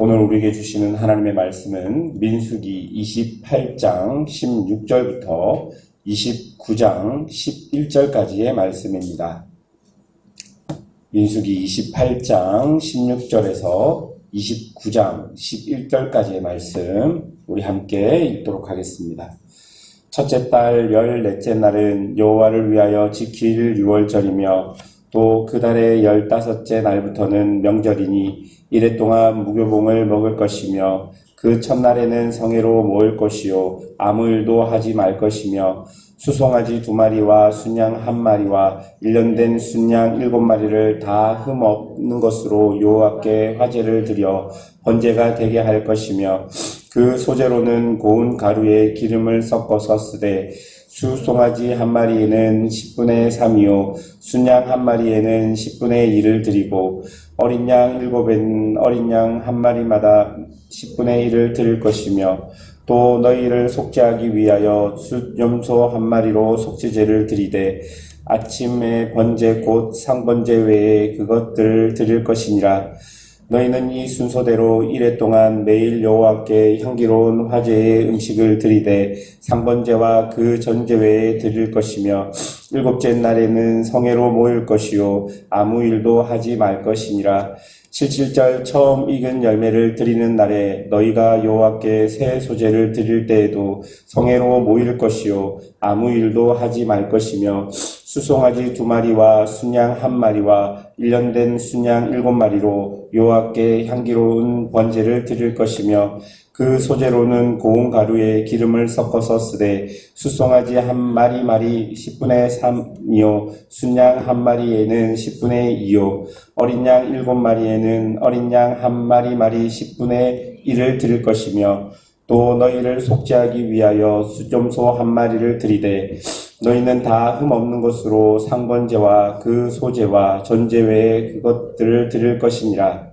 오늘 우리에게 주시는 하나님의 말씀은 민수기 28장 16절부터 29장 11절까지의 말씀입니다. 민수기 28장 16절에서 29장 11절까지의 말씀 우리 함께 읽도록 하겠습니다. 첫째 달 14째 날은 여호와를 위하여 지킬 유월절이며 또 그 달의 15째 날부터는 명절이니 이래 동안 무교봉을 먹을 것이며 그 첫날에는 성회로 모일 것이요 아무 일도 하지 말 것이며 수송아지 2마리와 순양 1마리와 1년 순양 7마리를 다 흠없는 것으로 여호와께 화제를 드려 번제가 되게 할 것이며 그 소재로는 고운 가루에 기름을 섞어서 쓰되 수송아지 1마리에는 10분의 3이요 순양 1마리에는 10분의 1을 드리고 어린 양 7에는 어린 양 1마리마다 10분의 1을 드릴 것이며 또 너희를 속죄하기 위하여 숫염소 1마리로 속죄제를 드리되 아침에 번제 곧 상번제 외에 그것들을 드릴 것이니라. 너희는 이 순서대로 이래 동안 매일 여호와께 향기로운 화제의 음식을 드리되 상번제와 그 전제외에 드릴 것이며 7째 날에는 성회로 모일 것이요 아무 일도 하지 말 것이니라. 77절 처음 익은 열매를 드리는 날에 너희가 여호와께 새 소제를 드릴 때에도 성회로 모일 것이요 아무 일도 하지 말 것이며 수송아지 2마리와 순양 1마리와 1년 순양 7마리로 여호와께 향기로운 번제를 드릴 것이며 그 소재로는 고운 가루에 기름을 섞어서 쓰되 수송아지 1마리 10분의 3이요 순양 1마리에는 10분의 2요 어린 양 7마리에는 어린 양 1마리 10분의 1을 드릴 것이며 또 너희를 속죄하기 위하여 숫염소 1마리를 드리되 너희는 다 흠없는 것으로 상번제와 그 소제와 전제 외에 그것들을 드릴 것이니라.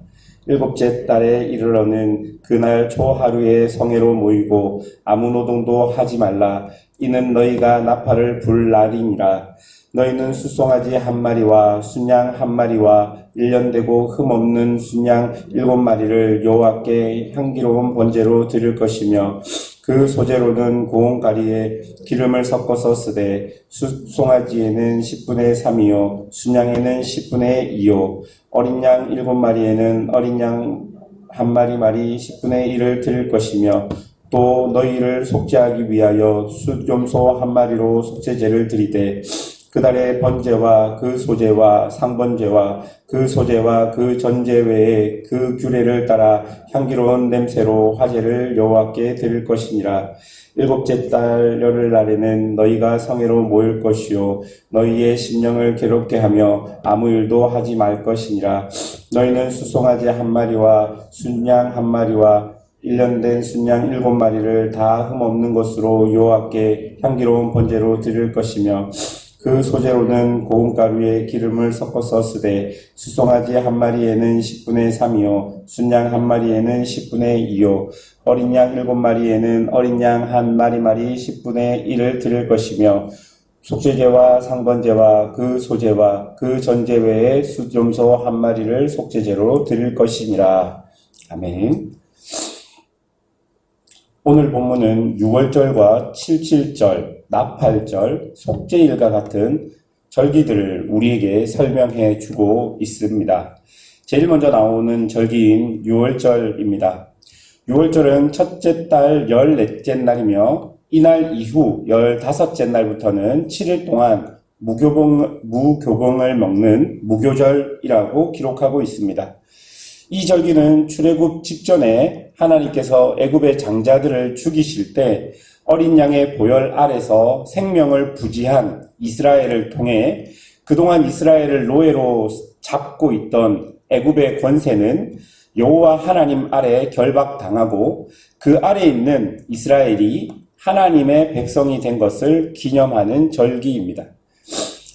7째 달에 이르러는 그날 초하루에 성회로 모이고 아무 노동도 하지 말라. 이는 너희가 나팔을 불 날이니라. 너희는 수송아지 1마리와 순양 1마리와 1년 되고 흠없는 순양 7마리를 여호와께 향기로운 번제로 드릴 것이며 그 소재로는 고운 가루에 기름을 섞어서 쓰되 수송아지에는 10분의 3이요 순양에는 10분의 2요 어린 양 7마리에는 어린 양 1마리 10분의 1을 드릴 것이며 또 너희를 속죄하기 위하여 숫염소 1마리로 속죄제를 드리되 그 달의 번제와 그 소제와 상번제와 그 소제와 그 전제 외에 그 규례를 따라 향기로운 냄새로 화제를 여호와께 드릴 것이니라. 7째 달 열흘날에는 너희가 성회로 모일 것이요 너희의 심령을 괴롭게 하며 아무 일도 하지 말 것이니라. 너희는 수송아지 1마리와 순양 1마리와 1년 순양 7마리를 다 흠없는 것으로 여호와께 향기로운 번제로 드릴 것이며 그 소재로는 고운 가루에 기름을 섞어서 쓰되 수송아지 1마리에는 10분의 3이요 순양 1마리에는 10분의 2요 어린 양 7마리에는 어린 양 1마리 10분의 1을 드릴 것이며 속죄제와 상번제와 그 소제와 그 전제 외에 숫염소 1마리를 속죄제로 드릴 것이니라. 아멘. 오늘 본문은 6월절과 77절, 나팔절, 속죄일과 같은 절기들을 우리에게 설명해 주고 있습니다. 제일 먼저 나오는 절기인 6월절입니다. 6월절은 첫째 달 14째 날이며 이날 이후 15째 날부터는 7일 동안 무교봉을 먹는 무교절이라고 기록하고 있습니다. 이 절기는 출애굽 직전에 하나님께서 애굽의 장자들을 죽이실 때 어린 양의 보혈 아래서 생명을 부지한 이스라엘을 통해 그동안 이스라엘을 노예로 잡고 있던 애굽의 권세는 여호와 하나님 아래 결박당하고 그 아래 있는 이스라엘이 하나님의 백성이 된 것을 기념하는 절기입니다.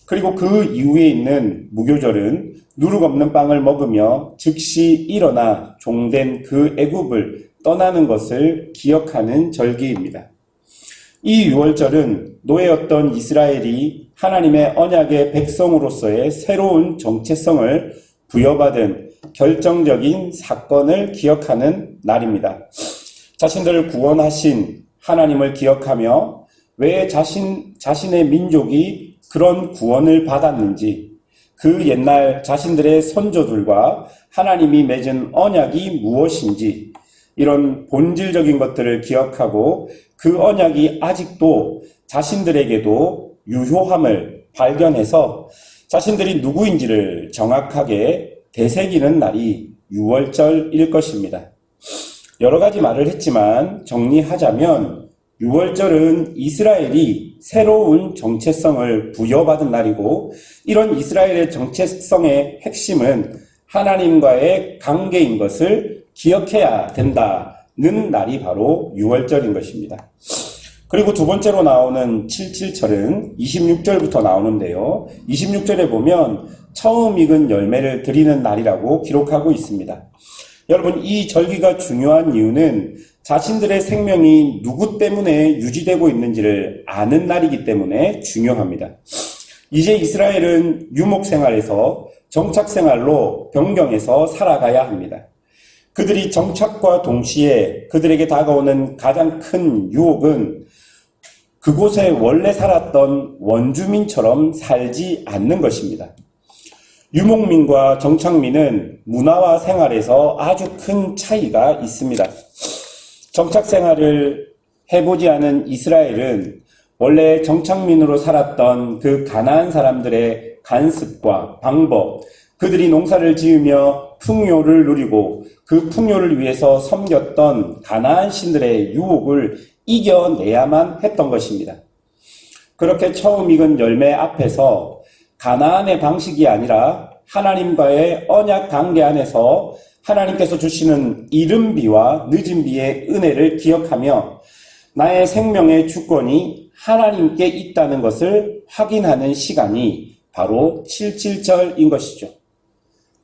그리고 그 이후에 있는 무교절은 누룩 없는 빵을 먹으며 즉시 일어나 종된 그 애굽을 떠나는 것을 기억하는 절기입니다. 이 유월절은 노예였던 이스라엘이 하나님의 언약의 백성으로서의 새로운 정체성을 부여받은 결정적인 사건을 기억하는 날입니다. 자신들을 구원하신 하나님을 기억하며 왜 자신의 민족이 그런 구원을 받았는지, 그 옛날 자신들의 선조들과 하나님이 맺은 언약이 무엇인지, 이런 본질적인 것들을 기억하고 그 언약이 아직도 자신들에게도 유효함을 발견해서 자신들이 누구인지를 정확하게 되새기는 날이 유월절일 것입니다. 여러 가지 말을 했지만 정리하자면 유월절은 이스라엘이 새로운 정체성을 부여받은 날이고, 이런 이스라엘의 정체성의 핵심은 하나님과의 관계인 것을 기억해야 된다는 날이 바로 유월절인 것입니다. 그리고 두 번째로 나오는 77절은 26절부터 나오는데요. 26절에 보면 처음 익은 열매를 드리는 날이라고 기록하고 있습니다. 여러분, 이 절기가 중요한 이유는 자신들의 생명이 누구 때문에 유지되고 있는지를 아는 날이기 때문에 중요합니다. 이제 이스라엘은 유목 생활에서 정착 생활로 변경해서 살아가야 합니다. 그들이 정착과 동시에 그들에게 다가오는 가장 큰 유혹은 그곳에 원래 살았던 원주민처럼 살지 않는 것입니다. 유목민과 정착민은 문화와 생활에서 아주 큰 차이가 있습니다. 정착 생활을 해보지 않은 이스라엘은 원래 정착민으로 살았던 그 가나안 사람들의 관습과 방법, 그들이 농사를 지으며 풍요를 누리고 그 풍요를 위해서 섬겼던 가나안 신들의 유혹을 이겨내야만 했던 것입니다. 그렇게 처음 익은 열매 앞에서 가나안의 방식이 아니라 하나님과의 언약 관계 안에서 하나님께서 주시는 이른 비와 늦은 비의 은혜를 기억하며 나의 생명의 주권이 하나님께 있다는 것을 확인하는 시간이 바로 77절인 것이죠.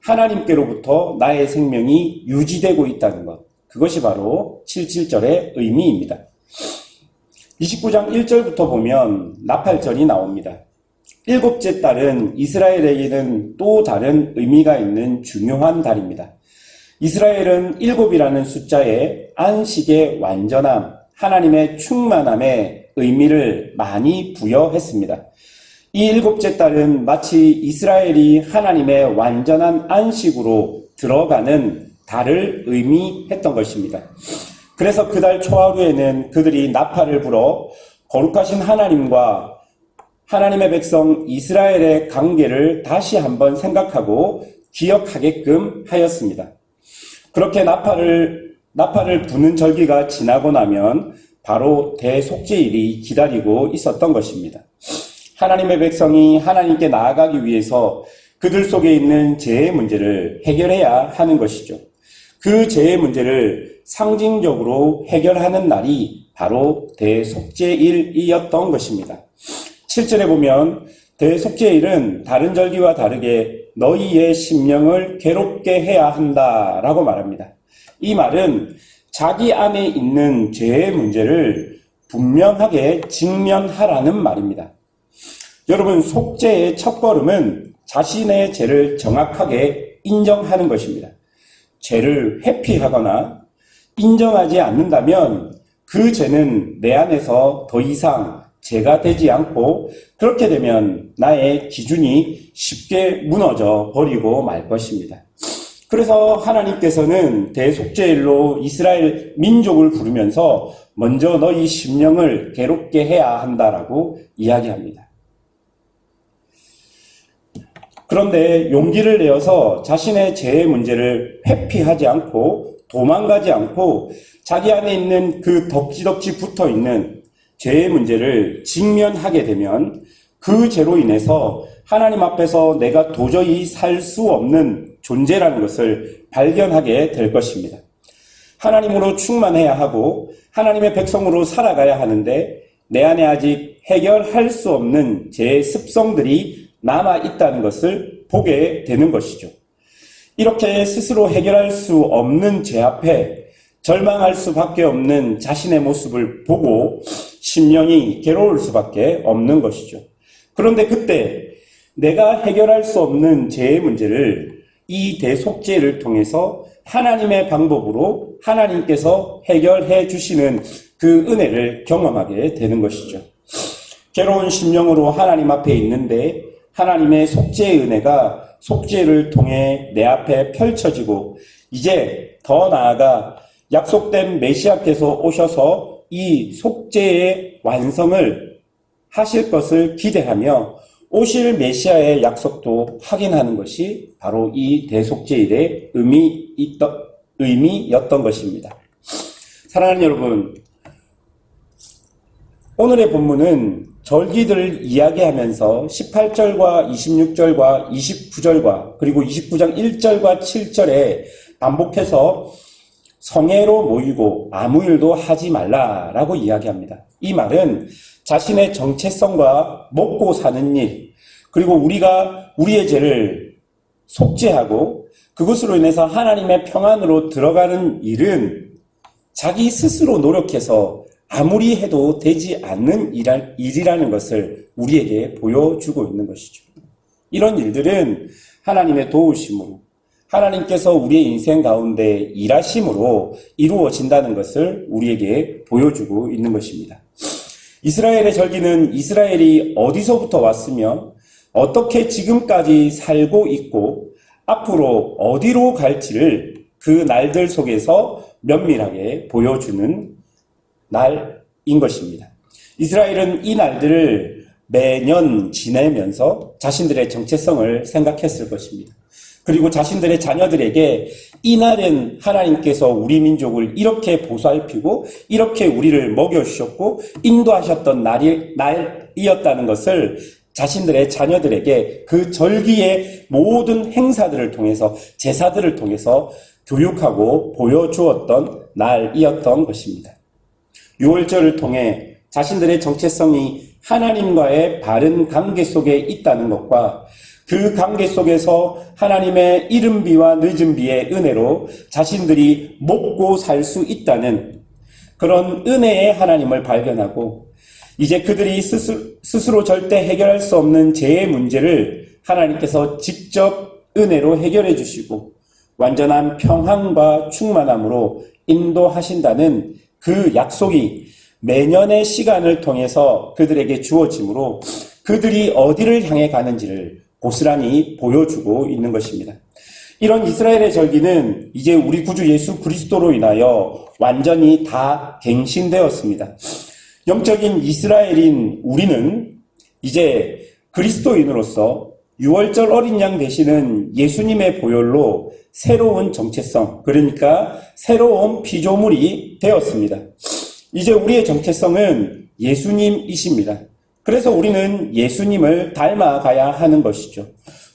하나님께로부터 나의 생명이 유지되고 있다는 것, 그것이 바로 77절의 의미입니다. 29장 1절부터 보면 나팔절이 나옵니다. 일곱째 달은 이스라엘에게는 또 다른 의미가 있는 중요한 달입니다. 이스라엘은 일곱이라는 숫자에 안식의 완전함, 하나님의 충만함의 의미를 많이 부여했습니다. 이 일곱째 달은 마치 이스라엘이 하나님의 완전한 안식으로 들어가는 달을 의미했던 것입니다. 그래서 그 달 초하루에는 그들이 나팔을 불어 거룩하신 하나님과 하나님의 백성 이스라엘의 관계를 다시 한번 생각하고 기억하게끔 하였습니다. 그렇게 나팔을 부는 절기가 지나고 나면 바로 대속죄일이 기다리고 있었던 것입니다. 하나님의 백성이 하나님께 나아가기 위해서 그들 속에 있는 죄의 문제를 해결해야 하는 것이죠. 그 죄의 문제를 상징적으로 해결하는 날이 바로 대속죄일이었던 것입니다. 7절에 보면 대속죄일은 다른 절기와 다르게 너희의 심령을 괴롭게 해야 한다라고 말합니다. 이 말은 자기 안에 있는 죄의 문제를 분명하게 직면하라는 말입니다. 여러분, 속죄의 첫걸음은 자신의 죄를 정확하게 인정하는 것입니다. 죄를 회피하거나 인정하지 않는다면 그 죄는 내 안에서 더 이상 죄가 되지 않고, 그렇게 되면 나의 기준이 쉽게 무너져 버리고 말 것입니다. 그래서 하나님께서는 대속죄일로 이스라엘 민족을 부르면서 먼저 너희 심령을 괴롭게 해야 한다라고 이야기합니다. 그런데 용기를 내어서 자신의 죄의 문제를 회피하지 않고 도망가지 않고 자기 안에 있는 그 덕지덕지 붙어있는 죄의 문제를 직면하게 되면 그 죄로 인해서 하나님 앞에서 내가 도저히 살 수 없는 존재라는 것을 발견하게 될 것입니다. 하나님으로 충만해야 하고 하나님의 백성으로 살아가야 하는데 내 안에 아직 해결할 수 없는 죄의 습성들이 남아 있다는 것을 보게 되는 것이죠. 이렇게 스스로 해결할 수 없는 죄 앞에 절망할 수밖에 없는 자신의 모습을 보고 심령이 괴로울 수밖에 없는 것이죠. 그런데 그때 내가 해결할 수 없는 죄의 문제를 이 대속죄를 통해서 하나님의 방법으로 하나님께서 해결해 주시는 그 은혜를 경험하게 되는 것이죠. 괴로운 심령으로 하나님 앞에 있는데 하나님의 속죄의 은혜가 속죄를 통해 내 앞에 펼쳐지고 이제 더 나아가 약속된 메시아께서 오셔서 이 속죄의 완성을 하실 것을 기대하며 오실 메시아의 약속도 확인하는 것이 바로 이 대속죄일의 의미였던 것입니다. 사랑하는 여러분, 오늘의 본문은 절기들을 이야기하면서 18절과 26절과 29절과 그리고 29장 1절과 7절에 반복해서 성회로 모이고 아무 일도 하지 말라라고 이야기합니다. 이 말은 자신의 정체성과 먹고 사는 일, 그리고 우리가 우리의 죄를 속죄하고 그것으로 인해서 하나님의 평안으로 들어가는 일은 자기 스스로 노력해서 아무리 해도 되지 않는 일이라는 것을 우리에게 보여주고 있는 것이죠. 이런 일들은 하나님의 도우심으로 하나님께서 우리의 인생 가운데 일하심으로 이루어진다는 것을 우리에게 보여주고 있는 것입니다. 이스라엘의 절기는 이스라엘이 어디서부터 왔으며 어떻게 지금까지 살고 있고 앞으로 어디로 갈지를 그 날들 속에서 면밀하게 보여주는 날인 것입니다. 이스라엘은 이 날들을 매년 지내면서 자신들의 정체성을 생각했을 것입니다. 그리고 자신들의 자녀들에게 이 날은 하나님께서 우리 민족을 이렇게 보살피고 이렇게 우리를 먹여주셨고 인도하셨던 날이었다는 것을 자신들의 자녀들에게 그 절기의 모든 행사들을 통해서 제사들을 통해서 교육하고 보여주었던 날이었던 것입니다. 유월절을 통해 자신들의 정체성이 하나님과의 바른 관계 속에 있다는 것과 그 관계 속에서 하나님의 이른 비와 늦은 비의 은혜로 자신들이 먹고 살 수 있다는 그런 은혜의 하나님을 발견하고 이제 그들이 스스로 절대 해결할 수 없는 죄의 문제를 하나님께서 직접 은혜로 해결해 주시고 완전한 평안과 충만함으로 인도하신다는 그 약속이 매년의 시간을 통해서 그들에게 주어지므로 그들이 어디를 향해 가는지를 고스란히 보여주고 있는 것입니다. 이런 이스라엘의 절기는 이제 우리 구주 예수 그리스도로 인하여 완전히 다 갱신되었습니다. 영적인 이스라엘인 우리는 이제 그리스도인으로서 유월절 어린 양 되시는 예수님의 보혈로 새로운 정체성, 그러니까 새로운 피조물이 되었습니다. 이제 우리의 정체성은 예수님이십니다. 그래서 우리는 예수님을 닮아가야 하는 것이죠.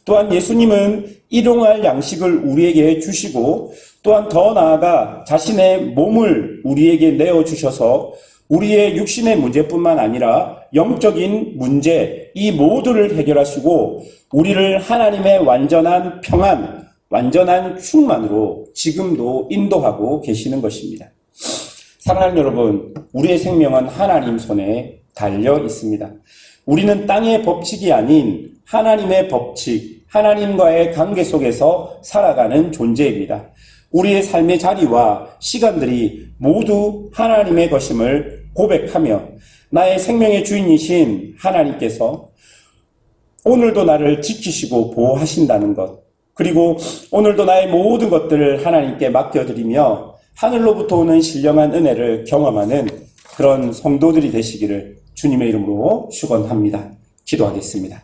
또한 예수님은 일용할 양식을 우리에게 주시고 또한 더 나아가 자신의 몸을 우리에게 내어주셔서 우리의 육신의 문제뿐만 아니라 영적인 문제, 이 모두를 해결하시고 우리를 하나님의 완전한 평안, 완전한 충만으로 지금도 인도하고 계시는 것입니다. 사랑하는 여러분, 우리의 생명은 하나님 손에 달려 있습니다. 우리는 땅의 법칙이 아닌 하나님의 법칙, 하나님과의 관계 속에서 살아가는 존재입니다. 우리의 삶의 자리와 시간들이 모두 하나님의 것임을 고백하며 나의 생명의 주인이신 하나님께서 오늘도 나를 지키시고 보호하신다는 것, 그리고 오늘도 나의 모든 것들을 하나님께 맡겨드리며 하늘로부터 오는 신령한 은혜를 경험하는 그런 성도들이 되시기를 주님의 이름으로 축원합니다. 기도하겠습니다.